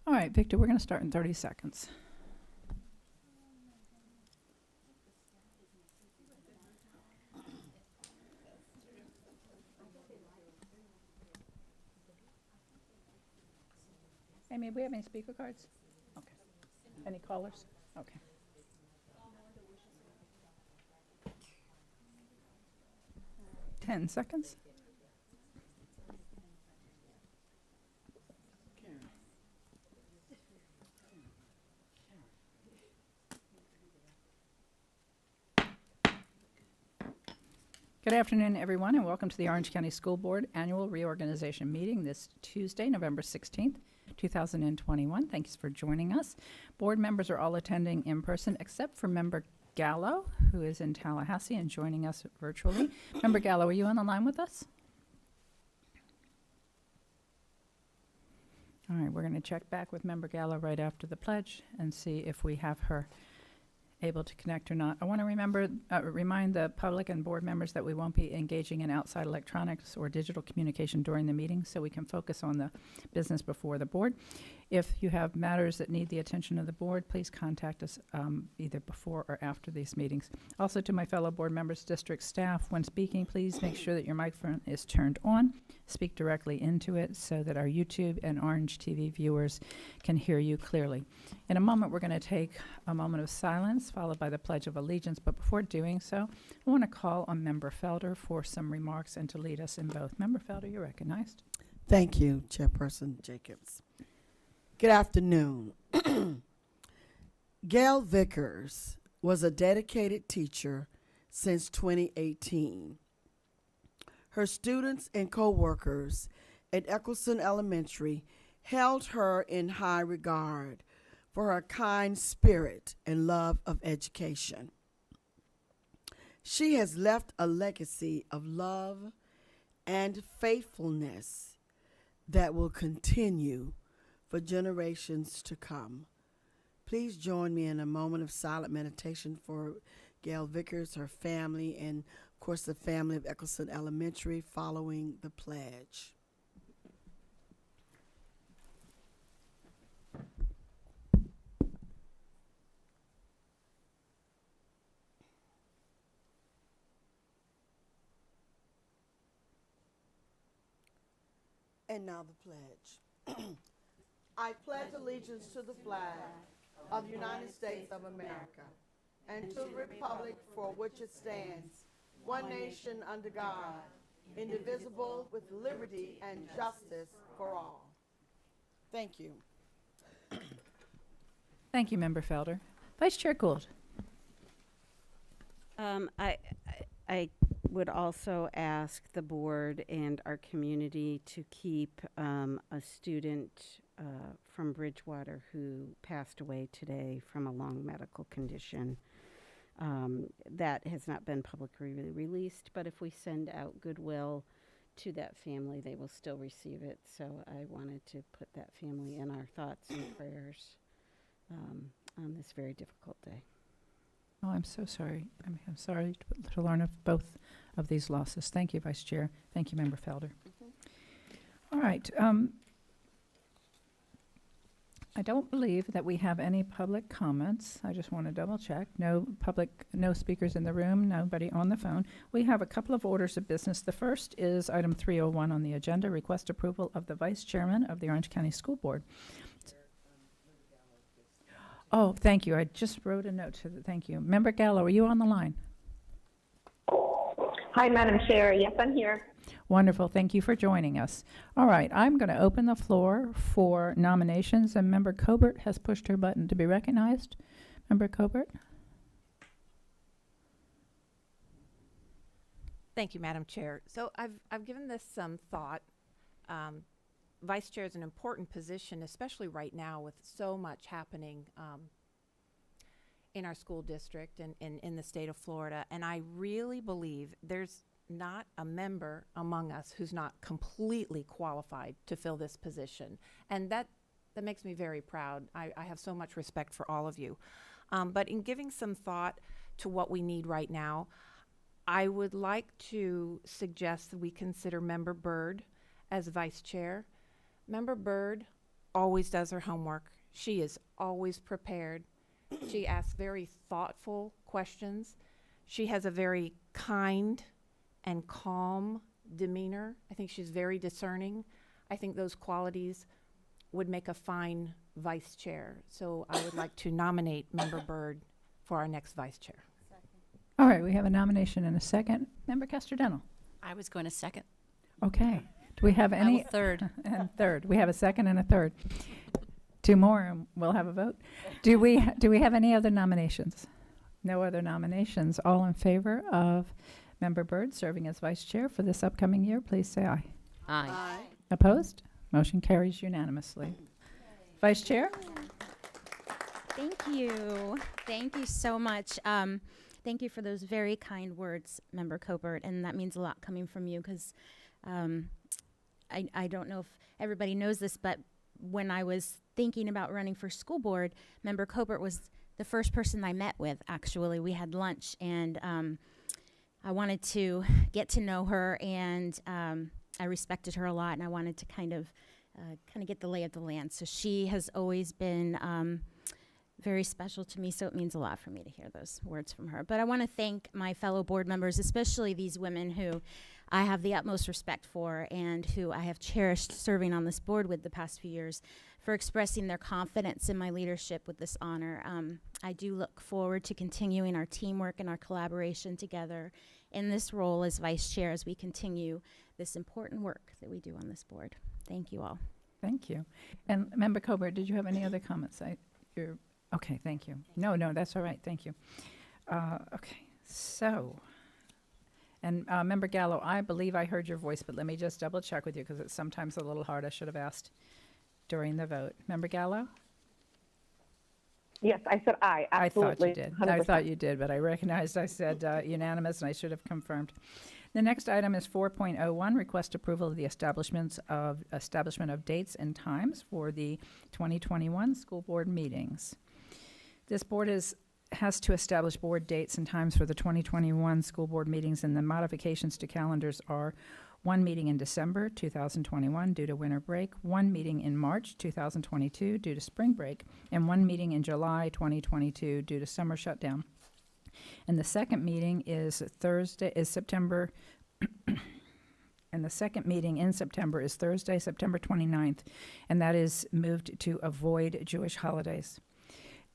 All right, Victor, we're going to start in 30 seconds. Amy, do we have any speaker cards? Okay. Any callers? Okay. Ten seconds. Good afternoon, everyone, and welcome to the Orange County School Board Annual Reorganization Meeting this Tuesday, November 16th, 2021. Thanks for joining us. Board members are all attending in person except for Member Gallo, who is in Tallahassee and joining us virtually. Member Gallo, are you on the line with us? All right, we're going to check back with Member Gallo right after the pledge and see if we have her able to connect or not. I want to remind the public and board members that we won't be engaging in outside electronics or digital communication during the meeting, so we can focus on the business before the board. If you have matters that need the attention of the board, please contact us either before or after these meetings. Also, to my fellow board members, district staff, when speaking, please make sure that your microphone is turned on. Speak directly into it so that our YouTube and Orange TV viewers can hear you clearly. In a moment, we're going to take a moment of silence, followed by the Pledge of Allegiance. But before doing so, I want to call on Member Felder for some remarks and to lead us in both. Member Felder, you're recognized. Thank you, Chairperson Jacobs. Good afternoon. Gail Vickers was a dedicated teacher since 2018. Her students and co-workers at Eccleston Elementary held her in high regard for her kind spirit and love of education. She has left a legacy of love and faithfulness that will continue for generations to come. Please join me in a moment of silent meditation for Gail Vickers, her family, and of course the family of Eccleston Elementary following the pledge. And now the pledge. I pledge allegiance to the flag of the United States of America and to the republic for which it stands, one nation under God, indivisible, with liberty and justice for all. Thank you. Thank you, Member Felder. Vice Chair Gould. I would also ask the board and our community to keep a student from Bridgewater who passed away today from a long medical condition. That has not been publicly released, but if we send out goodwill to that family, they will still receive it. So I wanted to put that family in our thoughts and prayers on this very difficult day. Oh, I'm so sorry. I'm sorry to learn of both of these losses. Thank you, Vice Chair. Thank you, Member Felder. All right. I don't believe that we have any public comments. I just want to double check. No speakers in the room, nobody on the phone. We have a couple of orders of business. The first is item 301 on the agenda, request approval of the Vice Chairman of the Orange County School Board. Oh, thank you. I just wrote a note to thank you. Member Gallo, are you on the line? Hi, Madam Chair. Yes, I'm here. Wonderful. Thank you for joining us. All right, I'm going to open the floor for nominations, and Member Cobert has pushed her button to be recognized. Member Cobert? Thank you, Madam Chair. So I've given this some thought. Vice Chair is an important position, especially right now with so much happening in our school district and in the state of Florida. And I really believe there's not a member among us who's not completely qualified to fill this position. And that makes me very proud. I have so much respect for all of you. But in giving some thought to what we need right now, I would like to suggest that we consider Member Byrd as Vice Chair. Member Byrd always does her homework. She is always prepared. She asks very thoughtful questions. She has a very kind and calm demeanor. I think she's very discerning. I think those qualities would make a fine vice chair. So I would like to nominate Member Byrd for our next vice chair. All right, we have a nomination and a second. Member Casterdental. I was going to second. Okay. Do we have I any? will third. And third. We have a second and a third. Two more and we'll have a vote. Do we have any other nominations? No other nominations. All in favor of Member Byrd serving as vice chair for this upcoming year, please say aye. Aye. Opposed? Motion carries unanimously. Vice Chair? Thank you. Thank you so much. Thank you for those very kind words, Member Cobert, and that means a lot coming from you because I don't know if everybody knows this, but when I was thinking about running for school board, Member Cobert was the first person I met with, actually. We had lunch, and I wanted to get to know her, and I respected her a lot, and I wanted to kind of get the lay of the land. So she has always been very special to me, so it means a lot for me to hear those words from her. But I want to thank my fellow board members, especially these women who I have the utmost respect for and who I have cherished serving on this board with the past few years, for expressing their confidence in my leadership with this honor. I do look forward to continuing our teamwork and our collaboration together in this role as vice chair as we continue this important work that we do on this board. Thank you all. Thank you. And Member Cobert, did you have any other comments? Okay, thank you. No, that's all right. Thank you. Okay, so, and Member Gallo, I believe I heard your voice, but let me just double check with you because it's sometimes a little hard. I should have asked during the vote. Member Gallo? Yes, I said aye, absolutely. I thought you did. 100%. I thought you did, but I recognized I said unanimous, and I should have confirmed. The next item is 4.01, request approval of the establishment of dates and times for the 2021 school board meetings. This board has to establish board dates and times for the 2021 school board meetings, and the modifications to calendars are one meeting in December 2021 due to winter break, one meeting in March 2022 due to spring break, and one meeting in July 2022 due to summer shutdown. And the second meeting is September, and the second meeting in September is Thursday, September 29th, and that is moved to avoid Jewish holidays.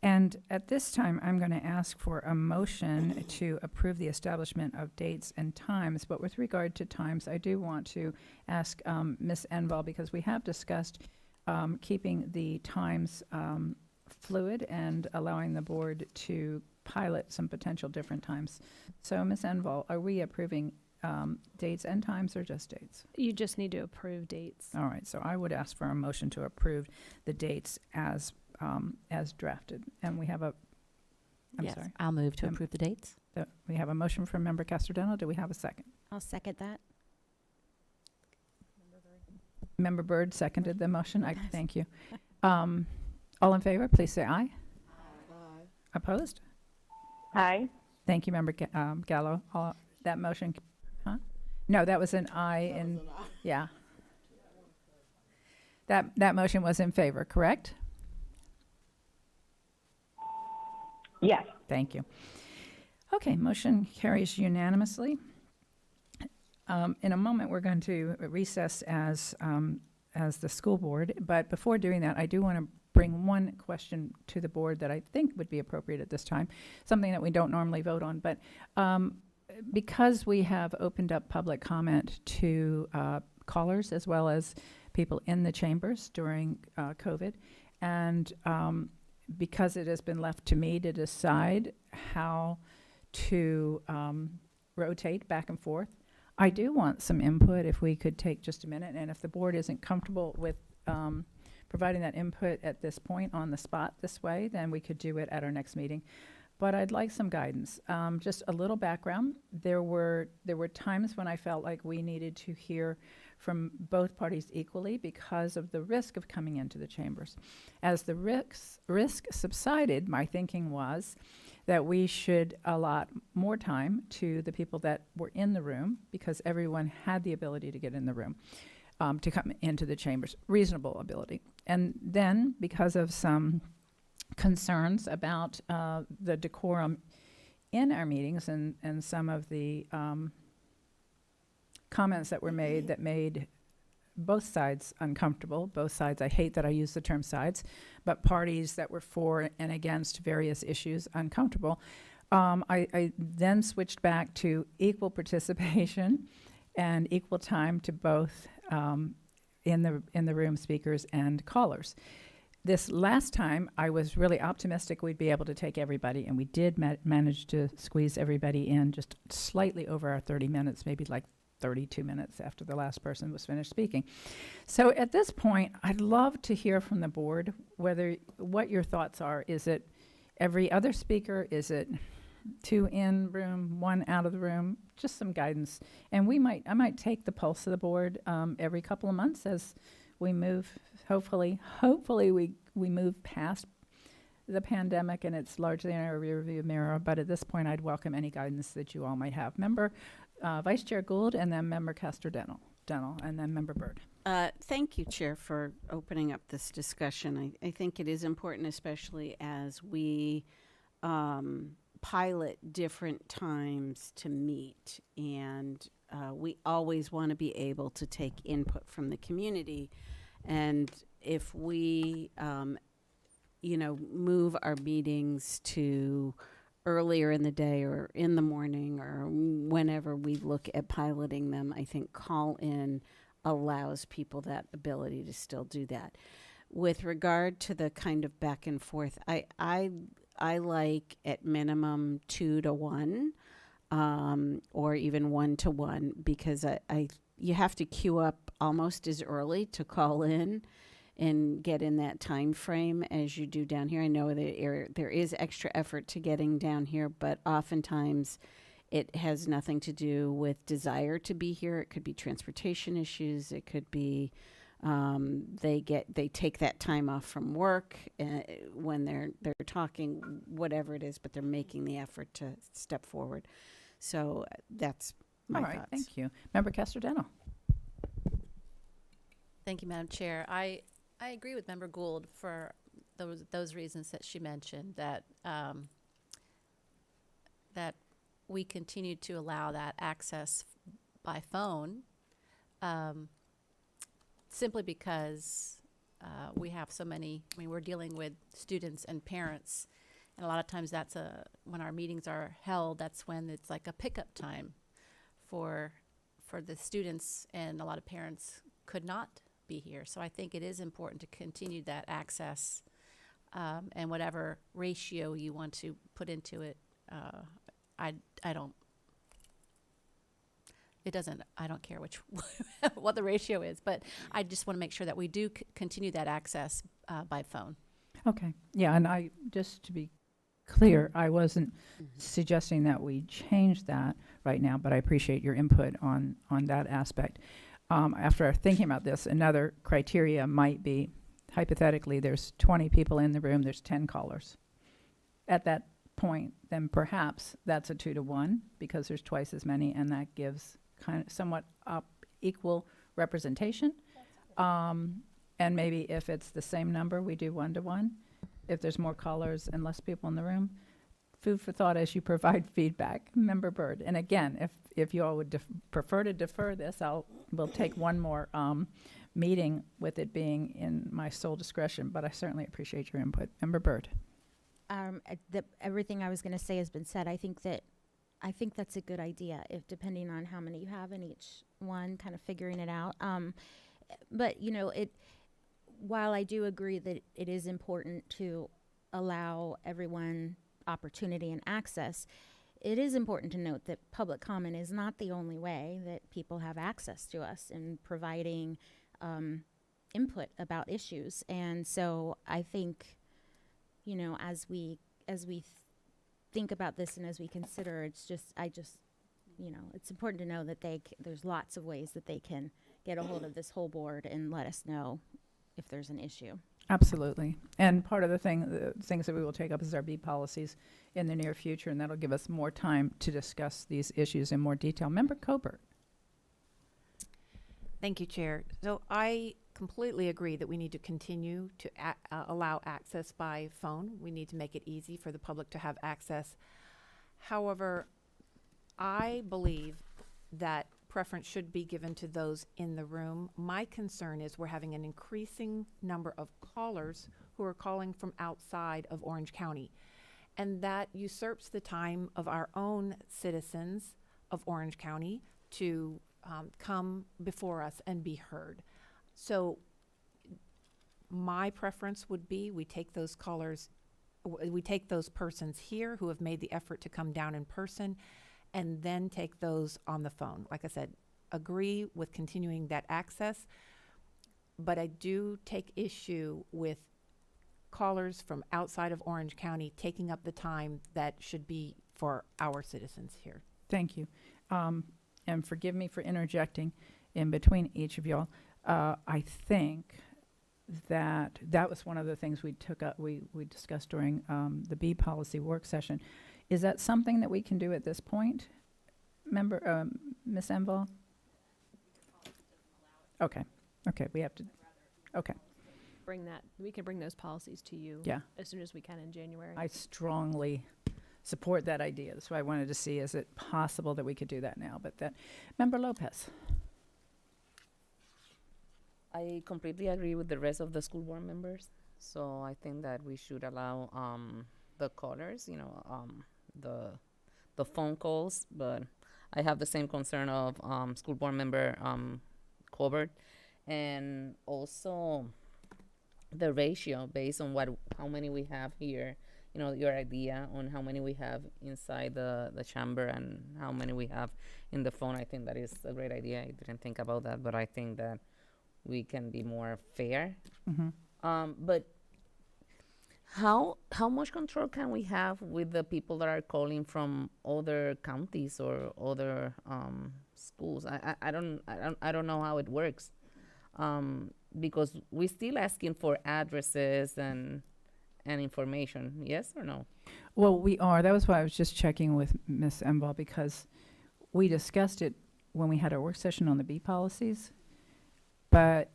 And at this time, I'm going to ask for a motion to approve the establishment of dates and times. But with regard to times, I do want to ask Ms. Enval, because we have discussed keeping the times fluid and allowing the board to pilot some potential different times. So, Ms. Enval, are we approving dates and times or just dates? You just need to approve dates. All right, so I would ask for a motion to approve the dates as drafted. And we have I'm Yes, sorry. I'll move to approve the dates. We have a motion from Member Casterdental. Do we have a second? I'll second that. Member Byrd seconded the motion. Thank you. All in favor, please say aye. Aye. Opposed? Aye. Thank you, Member Gallo. That motion, No, that was an aye. Yeah. That motion was in favor, correct? Yes. Thank you. Okay, motion carries unanimously. In a moment, we're going to recess as the school board, but before doing that, I do want to bring one question to the board that I think would be appropriate at this time, something that we don't normally vote on, but because we have opened up public comment to callers as well as people in the chambers during COVID, and because it has been left to me to decide how to rotate back and forth, I do want some input if we could take just a minute, and if the board isn't comfortable with providing that input at this point on the spot this way, then we could do it at our next meeting. But I'd like some guidance. Just a little background. There were times when I felt like we needed to hear from both parties equally because of the risk of coming into the chambers. As the risk subsided, my thinking was that we should allot more time to the people that were in the room because everyone had the ability to get in the room. to come into the chambers, reasonable ability. And then, because of some concerns about the decorum in our meetings and some of the comments that were made that made both sides uncomfortable. Both sides, I hate that I use the term sides, but parties that were for and against various issues uncomfortable. I then switched back to equal participation and equal time to both in the room speakers and callers. This last time, I was really optimistic we'd be able to take everybody, and we did manage to squeeze everybody in just slightly over our 30 minutes, maybe like 32 minutes after the last person was finished speaking. So at this point, I'd love to hear from the board what your thoughts are. Is it every other speaker? Is it 2 in room, 1 out of the room? Just some guidance. And I might take the pulse of the board every couple of months as we move. Hopefully we move past the pandemic and it's largely in our rearview mirror. But at this point, I'd welcome any guidance that you all might have. Vice Chair Gould, and then Member Castor-Dental, and then Member Byrd. Thank you, Chair, for opening up this discussion. I think it is important, especially as we pilot different times to meet, and we always want to be able to take input from the community. And if we, move our meetings to earlier in the day or in the morning or whenever we look at piloting them, I think call-in allows people that ability to still do that. With regard to the kind of back and forth, I like at minimum 2 to 1 or even 1 to 1 because you have to queue up almost as early to call in and get in that time frame as you do down here. I know that there is extra effort to getting down here, but oftentimes it has nothing to do with desire to be here. It could be transportation issues. It could be they take that time off from work when they're talking, whatever it is, but they're making the effort to step forward. So that's my All right, thoughts. thank you. Member Castor-Dental. Thank you, Madam Chair. I agree with Member Gould for those reasons that she mentioned, that that we continue to allow that access by phone, simply because we have so many. I mean, we're dealing with students and parents, and a lot of times that's when our meetings are held. That's when it's like a pickup time for the students, and a lot of parents could not be here. So I think it is important to continue that access, and whatever ratio you want to put into it. I don't care which what the ratio is, but I just want to make sure that we do continue that access by phone. Okay. Yeah, and just to be clear, I wasn't suggesting that we change that right now, but I appreciate your input on that aspect. After thinking about this, another criteria might be, hypothetically, there's 20 people in the room, there's 10 callers. At that point, then perhaps that's a 2 to 1 because there's twice as many, and that gives kind of somewhat equal representation. And maybe if it's the same number, we do 1 to 1. If there's more callers and less people in the room, food for thought as you provide feedback. Member Byrd. And again, if you all would prefer to defer this, we'll take one more meeting with it being in my sole discretion, but I certainly appreciate your input. Member Byrd. Everything I was going to say has been said. I think that's a good idea, if depending on how many you have in each one, kind of figuring it out. But while I do agree that it is important to allow everyone opportunity and access, it is important to note that public comment is not the only way that people have access to us in providing input about issues. And so I think, as we think about this and as we consider, it's important to know that there's lots of ways that they can get a hold of this whole board and let us know if there's an issue. Absolutely. And part of the things that we will take up is our B policies in the near future, and that'll give us more time to discuss these issues in more detail. Member Cobert. Thank you, Chair. So I completely agree that we need to continue to allow access by phone. We need to make it easy for the public to have access. However, I believe that preference should be given to those in the room. My concern is we're having an increasing number of callers who are calling from outside of Orange County. And that usurps the time of our own citizens of Orange County to come before us and be heard. So my preference would be we take those callers, we take those persons here who have made the effort to come down in person, and then take those on the phone. Like I said, agree with continuing that access, but I do take issue with callers from outside of Orange County taking up the time that should be for our citizens here. Thank you. And forgive me for interjecting in between each of y'all. I think that was one of the things we took up, we discussed during the B policy work session. Is that something that we can do at this point? Member, Ms. Enval? Okay, we have to, okay. We can bring those policies to you Yeah. as soon as we can in January. I strongly support that idea. That's why I wanted to see, is it possible that we could do that now? But that, Member Lopez. I completely agree with the rest of the school board members. So I think that we should allow the callers, the phone calls. But I have the same concern of school board member Colbert, and also the ratio based on how many we have here. Your idea on how many we have inside the chamber and how many we have in the phone. I think that is a great idea. I didn't think about that, but I think that we can be more fair. Mm-hmm. But how much control can we have with the people that are calling from other counties or other schools? I don't know how it works, because we're still asking for addresses and information. Yes or no? Well, we are. That was why I was just checking with Ms. Enval, because we discussed it when we had our work session on the B policies. But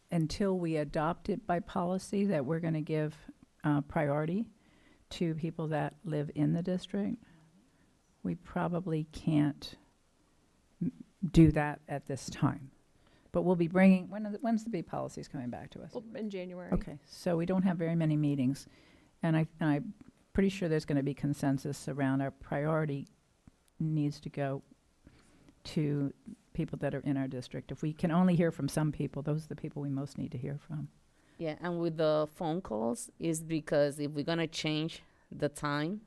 until we adopt it by policy that we're going to give priority to people that live in the district, we probably can't do that at this time. But we'll be bringing, when's the B policies coming back to us? Well, in January. Okay, so we don't have very many meetings, and I'm pretty sure there's going to be consensus around our priority needs to go to people that are in our district. If we can only hear from some people, those are the people we most need to hear from. Yeah, and with the phone calls is because if we're gonna change the time,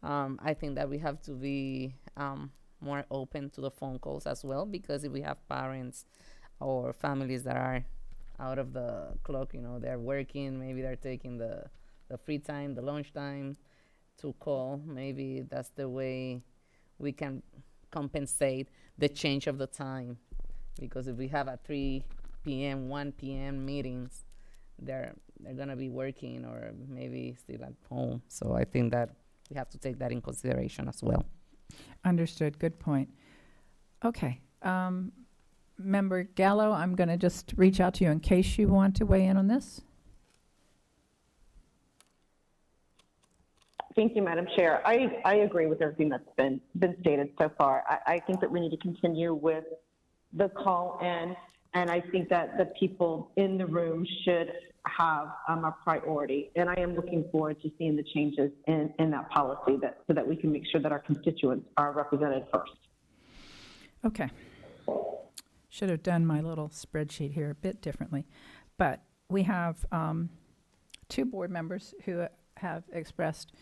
I think that we have to be more open to the phone calls as well, because if we have parents or families that are out of the clock, they're working, maybe they're taking the free time, the lunch time to call, maybe that's the way we can compensate the change of the time. Because if we have a 3 p.m., 1 p.m. meetings, they're gonna be working or maybe still at home. So I think that we have to take that in consideration as well. Understood. Good point. Okay. Member Gallo, I'm going to just reach out to you in case you want to weigh in on this. Thank you, Madam Chair. I agree with everything that's been stated so far. I think that we need to continue with the call in, and I think that the people in the room should have a priority. And I am looking forward to seeing the changes in that policy so that we can make sure that our constituents are represented first. Okay. Should have done my little spreadsheet here a bit differently. But we have 2 board members who have expressed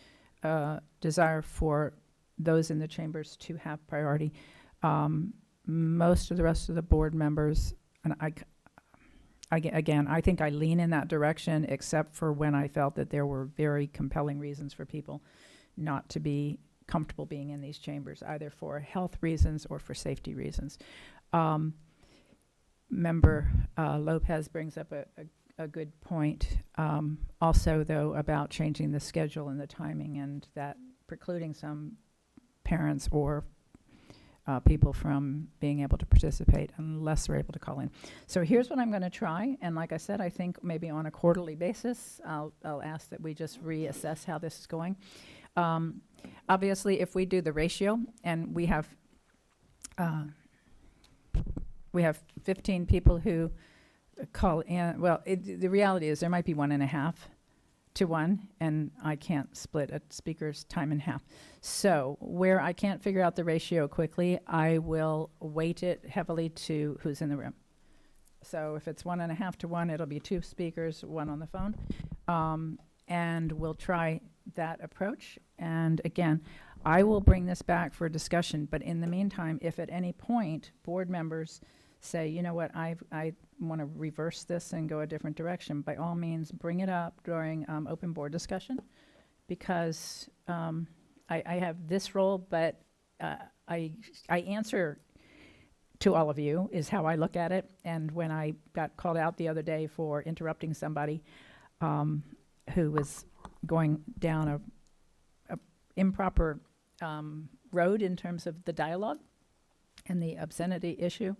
desire for those in the chambers to have priority. Most of the rest of the board members, and again, I think I lean in that direction, except for when I felt that there were very compelling reasons for people not to be comfortable being in these chambers, either for health reasons or for safety reasons. Member Lopez brings up a good point. Also, though, about changing the schedule and the timing, and that precluding some parents or people from being able to participate unless they're able to call in. So here's what I'm going to try, and like I said, I think maybe on a quarterly basis, I'll ask that we just reassess how this is going. Obviously, if we do the ratio, and we have 15 people who call in, well, the reality is there might be 1.5 to 1, and I can't split a speaker's time in half. So where I can't figure out the ratio quickly, I will weight it heavily to who's in the room. So if it's 1.5 to 1, it'll be 2 speakers, 1 on the phone. And we'll try that approach. And again, I will bring this back for discussion, but in the meantime, if at any point board members say, you know what, I want to reverse this and go a different direction, by all means, bring it up during open board discussion, because I have this role, but I answer to all of you, is how I look at it. And when I got called out the other day for interrupting somebody who was going down a improper road in terms of the dialogue and the obscenity issue,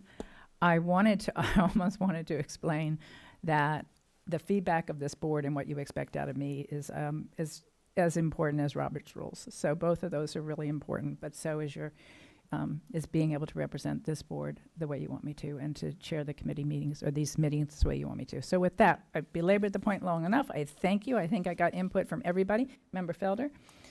I almost wanted to explain that the feedback of this board and what you expect out of me is as important as Robert's rules. So both of those are really important, but so is is being able to represent this board the way you want me to, and to chair the committee meetings, or these meetings the way you want me to. So with that, I've belabored the point long enough. I thank you. I think I got input from everybody. Member Felder,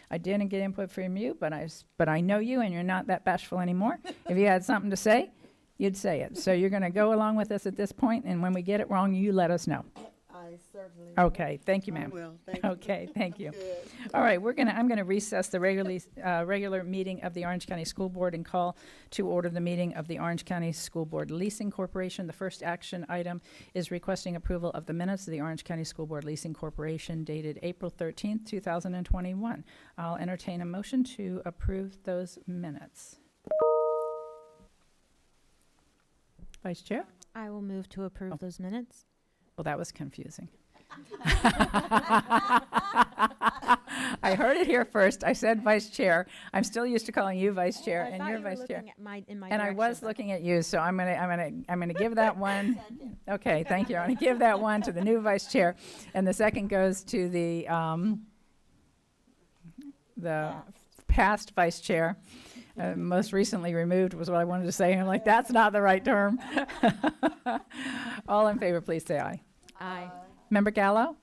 I didn't get input from you, but I know you, and you're not that bashful anymore. If you had something to say, you'd say it. So you're going to go along with us at this point, and when we get it wrong, you let us know. I certainly Okay, thank you, ma'am. I will. Thank you. Okay, thank you. Good. All right, I'm going to recess the regular meeting of the Orange County School Board and call to order the meeting of the Orange County School Board Leasing Corporation. The first action item is requesting approval of the minutes of the Orange County School Board Leasing Corporation dated April 13th, 2021. I'll entertain a motion to approve those minutes. Vice Chair? I will move to approve those minutes. Well, that was confusing. I heard it here first. I said Vice Chair. I'm still used to calling you Vice Chair, and you're Vice Chair. And I was looking at you, so I'm gonna give that one. Okay, thank you. I'm gonna give that one to the new Vice Chair, and the second goes to the past Vice Chair. Most recently removed was what I wanted to say. I'm like, that's not the right term. All in favor, please say aye. Aye. Member Gallo?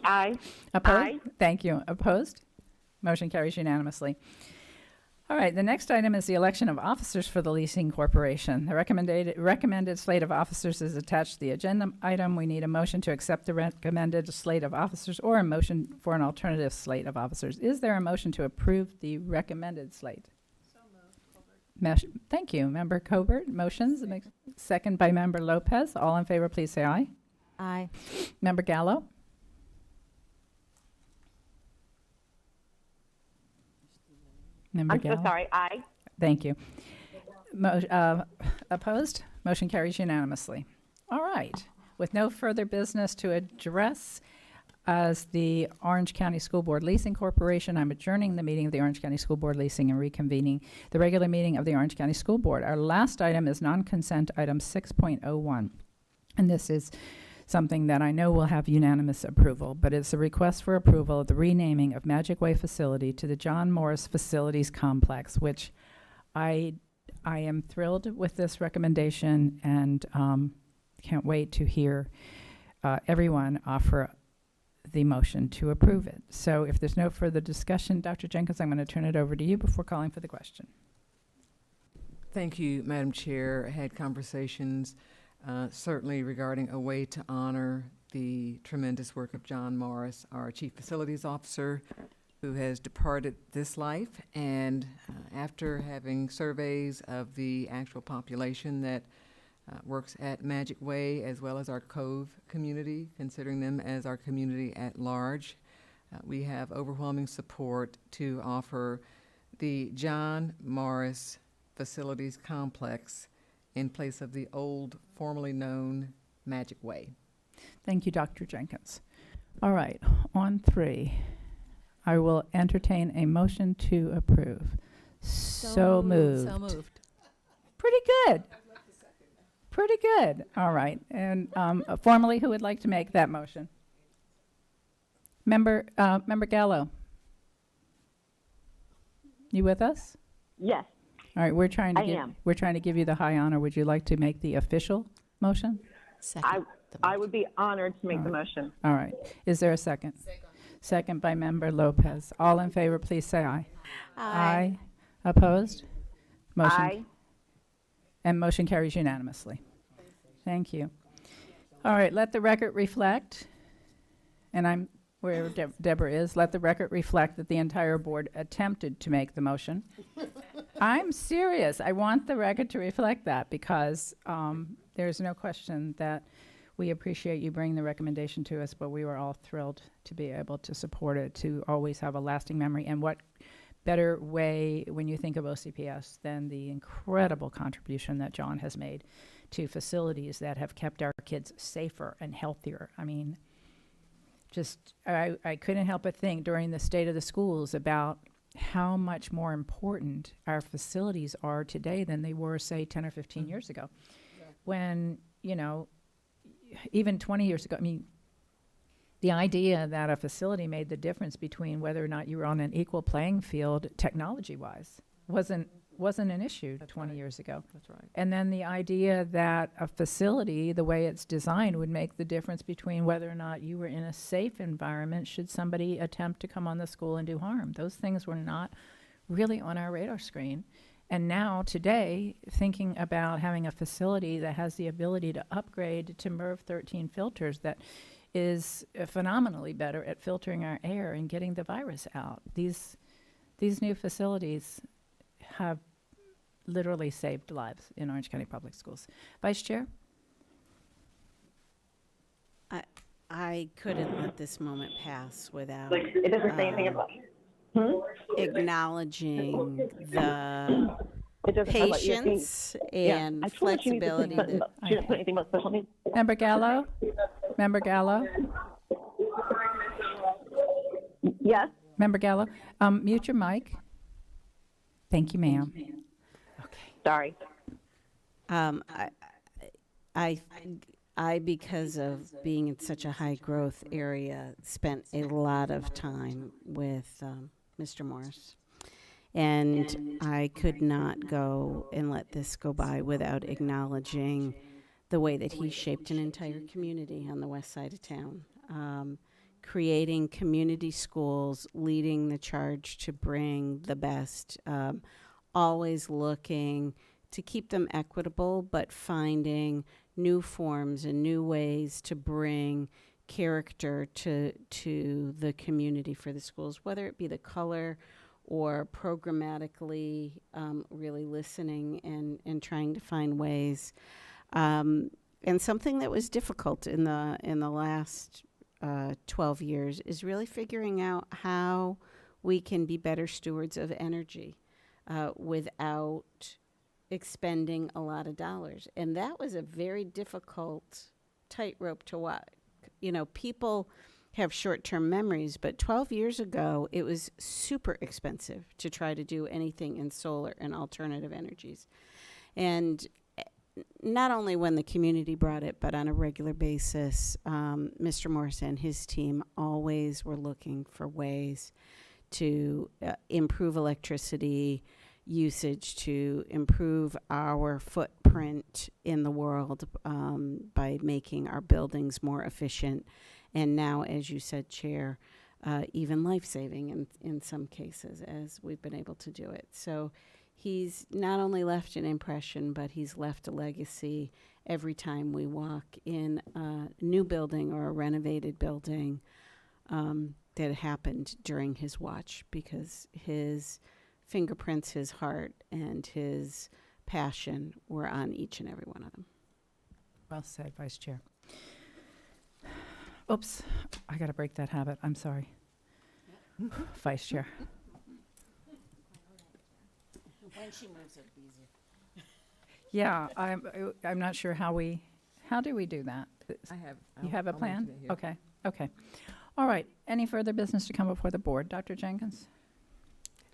Aye. Opposed? Aye. Thank you. Opposed? Motion carries unanimously. All right, the next item is the election of officers for the Leasing Corporation. The recommended slate of officers is attached to the agenda item. We need a motion to accept the recommended slate of officers, or a motion for an alternative slate of officers. Is there a motion to approve the recommended slate? So moved. Thank you. Member Cobert, motions. Second by Member Lopez. All in favor, please say aye. Aye. Member Gallo? Member I'm so Gallo? sorry. Aye. Thank you. Opposed? Motion carries unanimously. All right. With no further business to address, as the Orange County School Board Leasing Corporation, I'm adjourning the meeting of the Orange County School Board Leasing and reconvening the regular meeting of the Orange County School Board. Our last item is non-consent item 6.01. And this is something that I know will have unanimous approval, but it's a request for approval of the renaming of Magic Way facility to the John Morris Facilities Complex, which I am thrilled with this recommendation, and can't wait to hear everyone offer the motion to approve it. So if there's no further discussion, Dr. Jenkins, I'm going to turn it over to you before calling for the question. Thank you, Madam Chair. I had conversations certainly regarding a way to honor the tremendous work of John Morris, our Chief Facilities Officer, who has departed this life. And after having surveys of the actual population that works at Magic Way, as well as our Cove community, considering them as our community at large, we have overwhelming support to offer the John Morris Facilities Complex in place of the old, formerly known Magic Way. Thank you, Dr. Jenkins. All right, on 3, I will entertain a motion to approve. So moved. So moved. Pretty good. Pretty good. All right. And formally, who would like to make that motion? Member Gallo. You with us? Yes, All right. We're trying to I am. We're trying to give you the high honor. Would you like to make the official motion? Second. I would be honored to make the motion. All right. Is there a second? Second by Member Lopez. All in favor, please say aye. Aye. Opposed? Motion. Aye. And motion carries unanimously. Thank you. All right, let the record reflect, and I'm where Deborah is, let the record reflect that the entire board attempted to make the motion. I'm serious. I want the record to reflect that because there's no question that we appreciate you bringing the recommendation to us, but we were all thrilled to be able to support it, to always have a lasting memory. And what better way, when you think of OCPS, than the incredible contribution that John has made to facilities that have kept our kids safer and healthier. I mean, just, I couldn't help but think during the state of the schools about how much more important our facilities are today than they were, say, 10 or 15 years ago. When, you know, even 20 years ago, I mean, the idea that a facility made the difference between whether or not you were on an equal playing field technology-wise wasn't an issue 20 years ago. That's right. And then the idea that a facility, the way it's designed, would make the difference between whether or not you were in a safe environment should somebody attempt to come on the school and do harm. Those things were not really on our radar screen. And now, today, thinking about having a facility that has the ability to upgrade to MERV 13 filters that is phenomenally better at filtering our air and getting the virus out. These new facilities have literally saved lives in Orange County Public Schools. Vice Chair? I couldn't let this moment pass without It doesn't say anything about. acknowledging the It doesn't talk about ESP. patience Yeah. and I told her she needs to put flexibility something that about- She didn't put anything about special needs. Member Gallo? Member Gallo? Yes. Member Gallo? Mute your mic. Thank you, ma'am. Sorry. I, because of being in such a high growth area, spent a lot of time with Mr. Morris. And I could not go and let this go by without acknowledging the way that he shaped an entire community on the west side of town. Creating community schools, leading the charge to bring the best, always looking to keep them equitable, but finding new forms and new ways to bring character to the community for the schools, whether it be the color or programmatically really listening and trying to find ways. And something that was difficult in the last 12 years is really figuring out how we can be better stewards of energy without expending a lot of dollars. And that was a very difficult tightrope to walk. You know, people have short-term memories, but 12 years ago, it was super expensive to try to do anything in solar and alternative energies. And not only when the community brought it, but on a regular basis, Mr. Morris and his team always were looking for ways to improve electricity usage, to improve our footprint in the world by making our buildings more efficient. And now, as you said, Chair, even life-saving in some cases, as we've been able to do it. So he's not only left an impression, but he's left a legacy every time we walk in a new building or a renovated building that happened during his watch, because his fingerprints, his heart, and his passion were on each and every one of them. Well said, Vice Chair. Oops, I got to break that habit. I'm sorry. Vice Chair. When she moves, it'll be easier. Yeah, I'm not sure how do we do that? You have a plan? Okay. All right. Any further business to come before the board? Dr. Jenkins?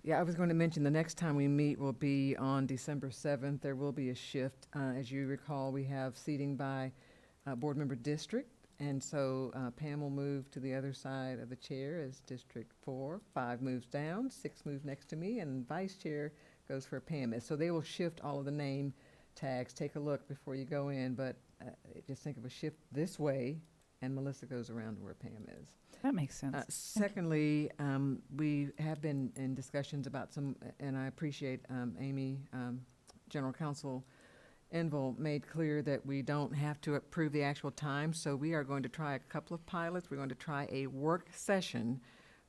Yeah, I was going to mention the next time we meet will be on December 7th. There will be a shift. As you recall, we have seating by board member district. And so Pam will move to the other side of the chair as District 4. 5 moves down, 6 moves next to me, and Vice Chair goes where Pam is. So they will shift all of the name tags. Take a look before you go in, but just think of a shift this way, and Melissa goes around to where Pam is. That makes sense. Secondly, we have been in discussions about some, and I appreciate Amy, General Counsel Enville made clear that we don't have to approve the actual time, so we are going to try a couple of pilots. We're going to try a work session,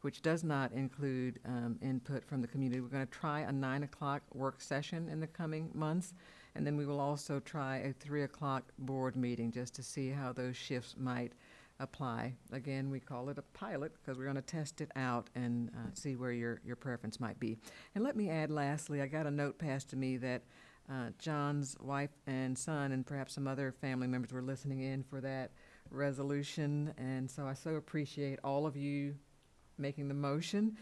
which does not include input from the community. We're going to try a 9 o'clock work session in the coming months, and then we will also try a 3 o'clock board meeting just to see how those shifts might apply. Again, we call it a pilot because we're going to test it out and see where your preference might be. And let me add lastly, I got a note passed to me that John's wife and son and perhaps some other family members were listening in for that resolution, and so I so appreciate all of you making the motion.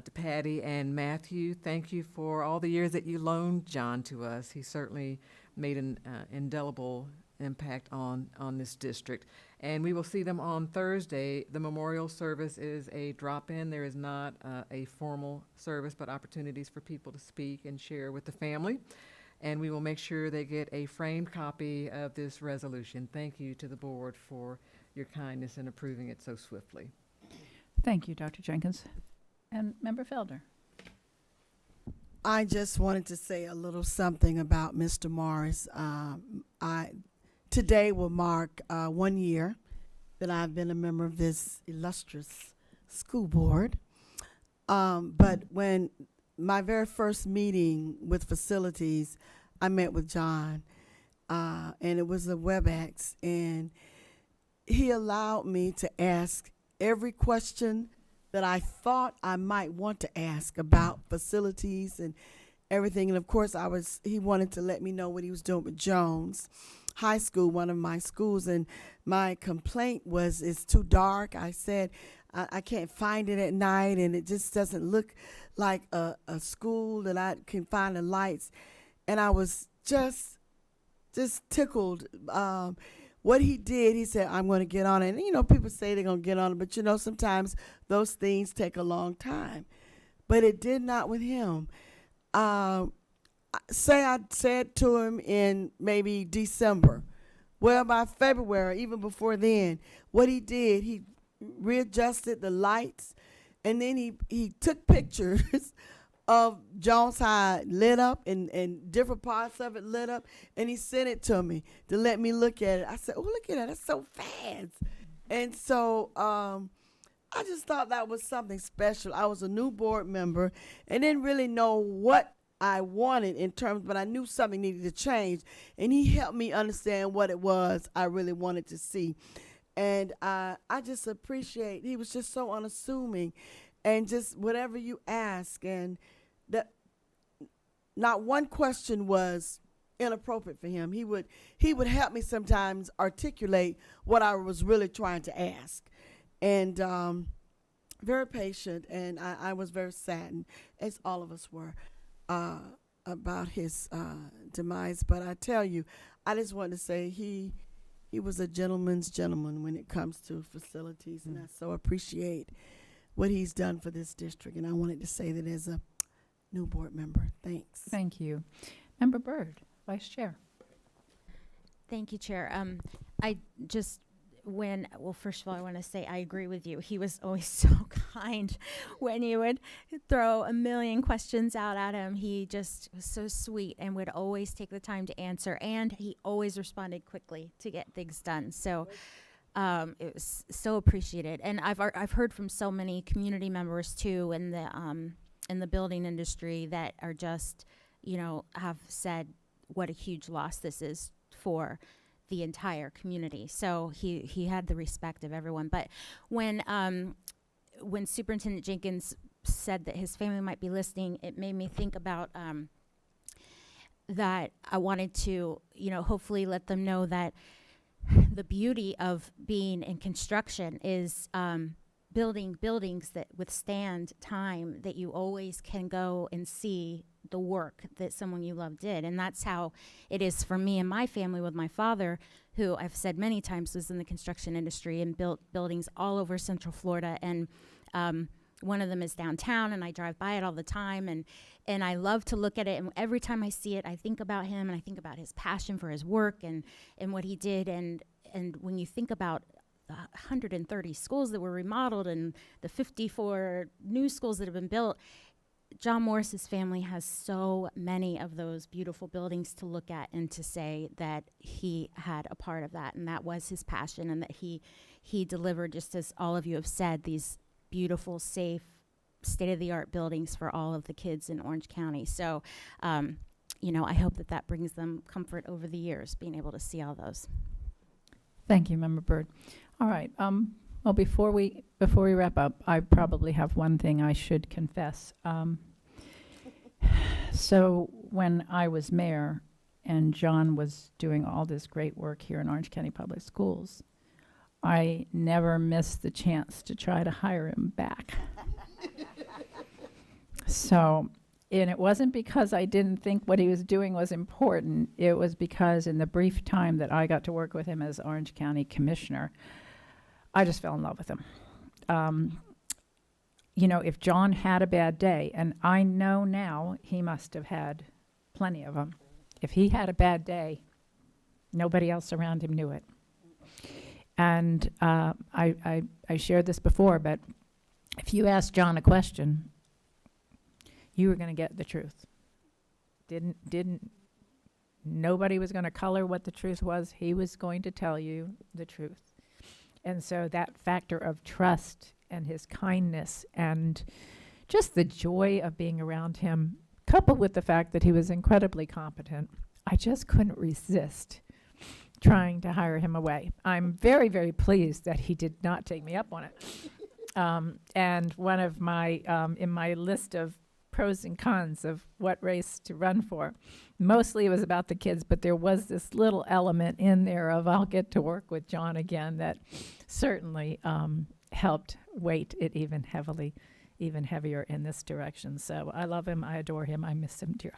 To Patty and Matthew, thank you for all the years that you loaned John to us. He certainly made an indelible impact on this district. And we will see them on Thursday. The memorial service is a drop-in. There is not a formal service, but opportunities for people to speak and share with the family. And we will make sure they get a framed copy of this resolution. Thank you to the board for your kindness in approving it so swiftly. Thank you, Dr. Jenkins. And Member Felder. I just wanted to say a little something about Mr. Morris. Today will mark 1 year that I've been a member of this illustrious school board. But when my very first meeting with facilities, I met with John, and it was a WebEx, and he allowed me to ask every question that I thought I might want to ask about facilities and everything. And of course, he wanted to let me know what he was doing with Jones High School, one of my schools, and my complaint was it's too dark. I said I can't find it at night, and it just doesn't look like a school that I can find the lights. And I was just tickled. What he did, he said, I'm going to get on it. And, you know, people say they're going to get on it, but, you know, sometimes those things take a long time. But it did not with him. Say I said to him in maybe December. Well, by February, even before then, what he did, he readjusted the lights, and then he took pictures of Jones High lit up and different parts of it lit up, and he sent it to me to let me look at it. I said, oh, look at that. That's so fast. And so I just thought that was something special. I was a new board member and didn't really know what I wanted in terms, but I knew something needed to change, and he helped me understand what it was I really wanted to see. And I just appreciate, he was just so unassuming, and just whatever you ask, and that not one question was inappropriate for him. He would help me sometimes articulate what I was really trying to ask, and very patient, and I was very saddened, as all of us were, about his demise. But I tell you, I just wanted to say he was a gentleman's gentleman when it comes to facilities, and I so appreciate what he's done for this district. And I wanted to say that as a new board member. Thanks. Thank you. Member Byrd, Vice Chair. Thank you, Chair. First of all, I want to say I agree with you. He was always so kind when you would throw a million questions out at him. He just was so sweet and would always take the time to answer, and he always responded quickly to get things done. So it was so appreciated. And I've heard from so many community members too in the building industry that are just, have said what a huge loss this is for the entire community. So he had the respect of everyone. But when Superintendent Jenkins said that his family might be listening, it made me think about that I wanted to, hopefully let them know that the beauty of being in construction is building buildings that withstand time, that you always can go and see the work that someone you love did. And that's how it is for me and my family with my father, who I've said many times was in the construction industry and built buildings all over Central Florida. And one of them is downtown, and I drive by it all the time. And I love to look at it. And every time I see it, I think about him, and I think about his passion for his work and what he did. And when you think about 130 schools that were remodeled and the 54 new schools that have been built, John Morris's family has so many of those beautiful buildings to look at and to say that he had a part of that, and that was his passion, and that he delivered, just as all of you have said, these beautiful, safe, state-of-the-art buildings for all of the kids in Orange County. So, I hope that brings them comfort over the years, being able to see all those. Thank you, Member Byrd. All right. Well, before we wrap up, I probably have one thing I should confess. So when I was mayor and John was doing all this great work here in Orange County Public Schools, I never missed the chance to try to hire him back. And it wasn't because I didn't think what he was doing was important. It was because in the brief time that I got to work with him as Orange County Commissioner, I just fell in love with him. If John had a bad day, and I know now he must have had plenty of them, if he had a bad day, nobody else around him knew it. And I shared this before, but if you asked John a question, you were going to get the truth. Nobody was going to color what the truth was. He was going to tell you the truth. And so that factor of trust and his kindness and just the joy of being around him, coupled with the fact that he was incredibly competent, I just couldn't resist trying to hire him away. I'm very, very pleased that he did not take me up on it. And one of my, in my list of pros and cons of what race to run for, mostly it was about the kids, but there was this little element in there of I'll get to work with John again that certainly helped weight it even heavier in this direction. So I love him, I adore him, I miss him dearly.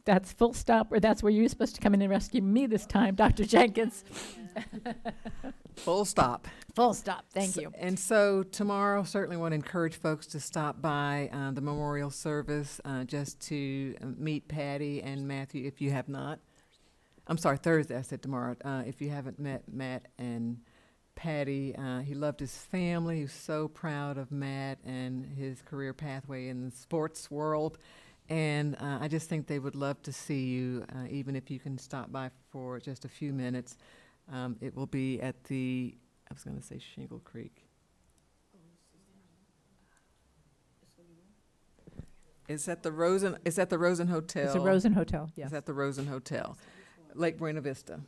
That's full stop, or that's where you're supposed to come in and rescue me this time, Dr. Jenkins. Full stop. Full stop, thank you. And so tomorrow, certainly want to encourage folks to stop by the memorial service just to meet Patty and Matthew if you have not. I'm sorry, Thursday, I said tomorrow. If you haven't met Matt and Patty, he loved his family. He was so proud of Matt and his career pathway in the sports world. And I just think they would love to see you, even if you can stop by for just a few minutes. It will be at the, I was going to say Shingle Creek. It's at the Rosen Hotel. It's the Rosen Hotel, yes. It's at the Rosen Hotel, Lake Buena Vista.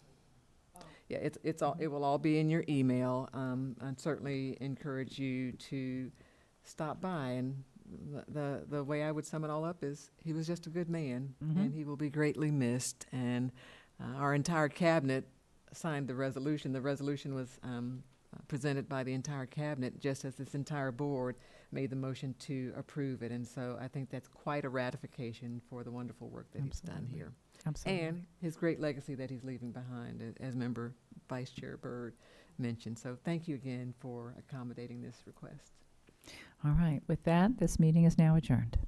Yeah, it's all. It will all be in your email. I'd certainly encourage you to stop by. And the way I would sum it all up is he was just a good man, and he will be greatly missed. And our entire cabinet signed the resolution. The resolution was presented by the entire cabinet, just as this entire board made the motion to approve it. And so I think that's quite a ratification for the wonderful work that he's done here. Absolutely. And his great legacy that he's leaving behind, as Member Vice Chair Byrd mentioned. So thank you again for accommodating this request. All right. With that, this meeting is now adjourned.